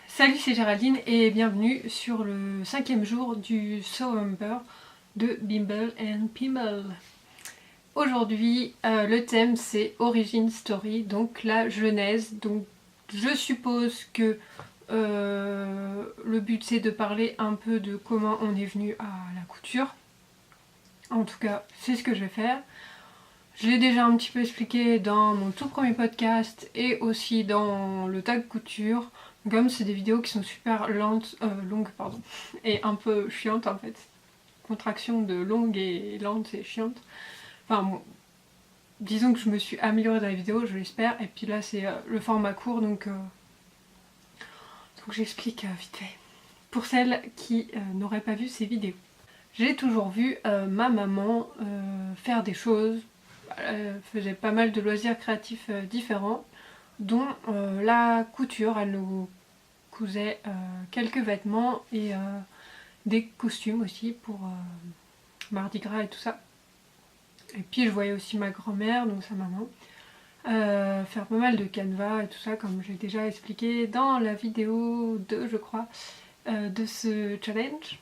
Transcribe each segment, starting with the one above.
Salut, c'est Géraldine et bienvenue sur le 5e jour du Sewember de Bimble and Pimble. Aujourd'hui, le thème c'est Origin Story, donc la genèse. Donc je suppose que le but c'est de parler un peu de comment on est venu à la couture. En tout cas, c'est ce que je vais faire. Je l'ai déjà un petit peu expliqué dans mon tout premier podcast et aussi dans le tag couture. Comme c'est des vidéos qui sont super longues et un peu chiantes en fait. Contraction de longue et lente, c'est chiante. Enfin bon, disons que je me suis améliorée dans les vidéos, je l'espère. Et puis là c'est le format court donc j'explique vite fait. Pour celles qui n'auraient pas vu ces vidéos. J'ai toujours vu ma maman faire des choses. Elle faisait pas mal de loisirs créatifs différents, dont la couture. Elle nous cousait quelques vêtements et des costumes aussi pour Mardi Gras et tout ça. Et puis je voyais aussi ma grand-mère, donc sa maman, faire pas mal de canevas et tout ça, comme j'ai déjà expliqué dans la vidéo 2, je crois, de ce challenge.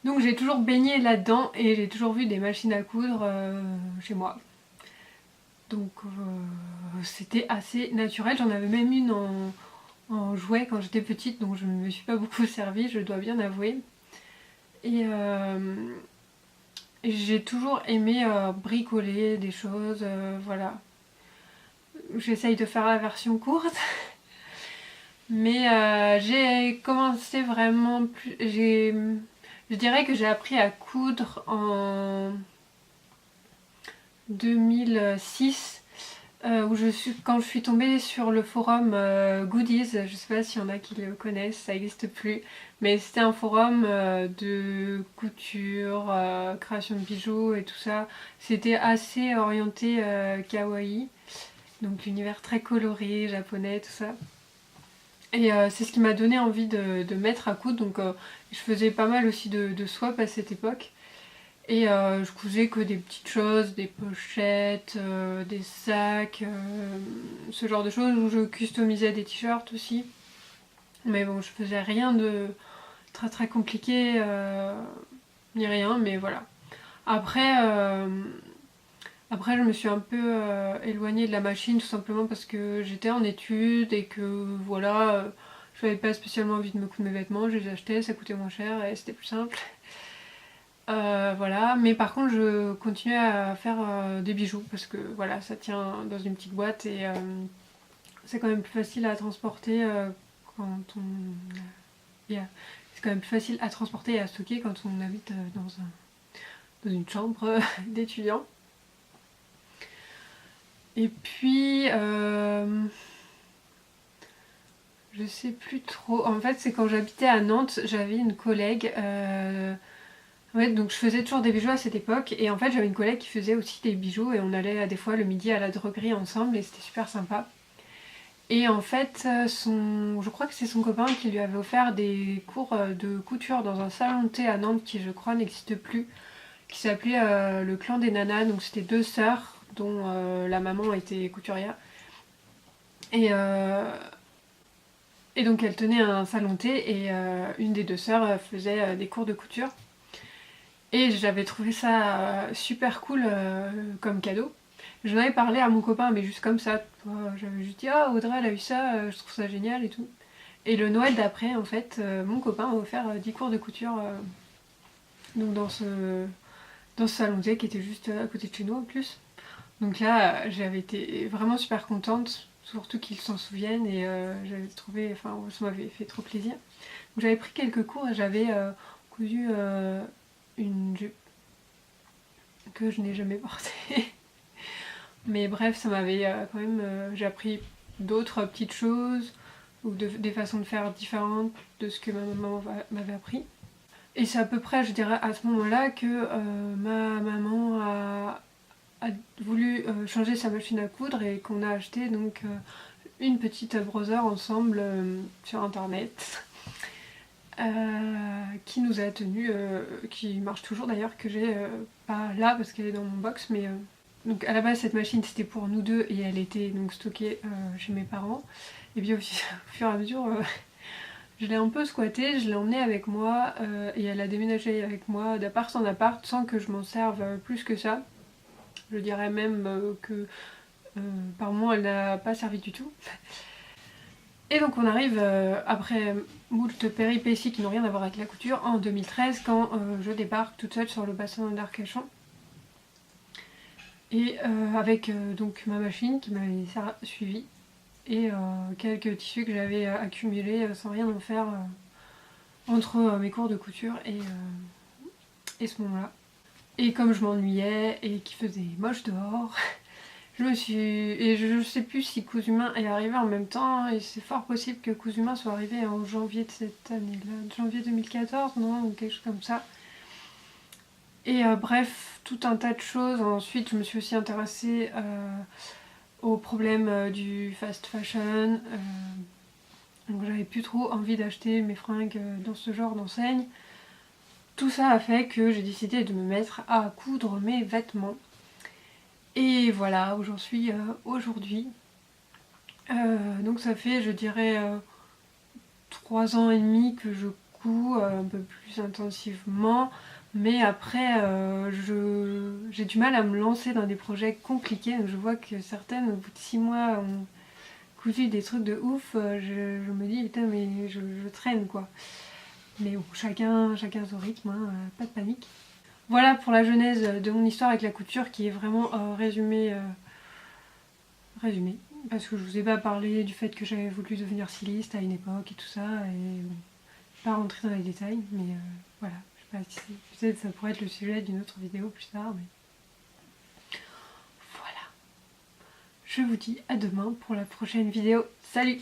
Donc j'ai toujours baigné là-dedans et j'ai toujours vu des machines à coudre chez moi. Donc c'était assez naturel. J'en avais même une en jouet quand j'étais petite, donc je ne me suis pas beaucoup servie, je dois bien avouer. Et j'ai toujours aimé bricoler des choses, voilà. J'essaye de faire la version courte. Mais j'ai commencé vraiment plus... Je dirais que j'ai appris à coudre en 2006, quand je suis tombée sur le forum Goodies. Je sais pas s'il y en a qui le connaissent, ça n'existe plus, mais c'était un forum de couture, création de bijoux et tout ça. C'était assez orienté kawaii, donc l'univers très coloré, japonais, tout ça. Et c'est ce qui m'a donné envie de mettre à coudre, donc je faisais pas mal aussi de swap à cette époque. Et je cousais que des petites choses, des pochettes, des sacs, ce genre de choses, où je customisais des t-shirts aussi. Mais bon, je faisais rien de très très compliqué, ni rien, mais voilà. Après, après je me suis un peu éloignée de la machine, tout simplement parce que j'étais en études et que voilà, je n'avais pas spécialement envie de me coudre mes vêtements, je les achetais, ça coûtait moins cher et c'était plus simple. Voilà, mais par contre je continuais à faire des bijoux parce que voilà, ça tient dans une petite boîte et c'est quand même plus facile à transporter quand on... Yeah. C'est quand même plus facile à transporter et à stocker quand on habite dans une chambre d'étudiant. Et puis je sais plus trop. En fait, c'est quand j'habitais à Nantes, j'avais une collègue. Ouais, donc je faisais toujours des bijoux à cette époque et en fait j'avais une collègue qui faisait aussi des bijoux et on allait des fois le midi à la droguerie ensemble et c'était super sympa. Et en fait, je crois que c'est son copain qui lui avait offert des cours de couture dans un salon de thé à Nantes qui je crois n'existe plus, qui s'appelait le Clan des Nanas. Donc c'était deux sœurs dont la maman était couturière. Et, et donc elle tenait un salon de thé et une des deux sœurs faisait des cours de couture. Et j'avais trouvé ça super cool comme cadeau. J'en avais parlé à mon copain, mais juste comme ça. J'avais juste dit ah Audrey elle a eu ça, je trouve ça génial et tout. Et le Noël d'après, en fait, mon copain m'a offert 10 cours de couture donc dans ce salon de qui était juste à côté de chez nous en plus. Donc là, j'avais été vraiment super contente, surtout qu'ils s'en souviennent et j'avais trouvé, enfin ça m'avait fait trop plaisir. Donc j'avais pris quelques cours et j'avais cousu une jupe que je n'ai jamais portée. Mais bref, ça m'avait quand même... j'ai appris d'autres petites choses ou des façons de faire différentes de ce que ma maman m'avait appris. Et c'est à peu près, je dirais, à ce moment-là que ma maman a voulu changer sa machine à coudre et qu'on a acheté donc une petite browser ensemble sur internet. Qui nous a tenu, qui marche toujours d'ailleurs, que j'ai pas là parce qu'elle est dans mon box, mais donc à la base cette machine c'était pour nous deux et elle était donc stockée chez mes parents. Et puis au fur et à mesure, je l'ai un peu squattée, je l'ai emmenée avec moi et elle a déménagé avec moi d'appart en appart sans que je m'en serve plus que ça. Je dirais même que par moment elle n'a pas servi du tout. Et donc on arrive après moult péripéties qui n'ont rien à voir avec la couture en 2013 quand je débarque toute seule sur le bassin d'Arcachon. Et avec donc ma machine qui m'avait suivi et quelques tissus que j'avais accumulés sans rien en faire entre mes cours de couture et ce moment-là. Et comme je m'ennuyais et qu'il faisait moche dehors, et je sais plus si Cousumain est arrivé en même temps, et c'est fort possible que Cousumain soit arrivé en janvier de cette année-là, janvier 2014, non, ou quelque chose comme ça. Et bref, tout un tas de choses. Ensuite, je me suis aussi intéressée au problème du fast fashion. Donc j'avais plus trop envie d'acheter mes fringues dans ce genre d'enseigne. Tout ça a fait que j'ai décidé de me mettre à coudre mes vêtements. Et voilà où j'en suis aujourd'hui. Donc ça fait, je dirais, 3 ans et demi que je couds un peu plus intensivement. Mais après, j'ai du mal à me lancer dans des projets compliqués. Donc je vois que certaines, au bout de 6 mois, ont cousu des trucs de ouf. Je me dis, putain, mais je traîne quoi. Mais bon, chacun son rythme, hein, pas de panique. Voilà pour la genèse de mon histoire avec la couture qui est vraiment résumée. Parce que je vous ai pas parlé du fait que j'avais voulu devenir styliste à une époque et tout ça. Et bon, pas rentrer dans les détails, mais voilà. Je sais pas si peut-être ça pourrait être le sujet d'une autre vidéo plus tard, mais voilà. Je vous dis à demain pour la prochaine vidéo. Salut!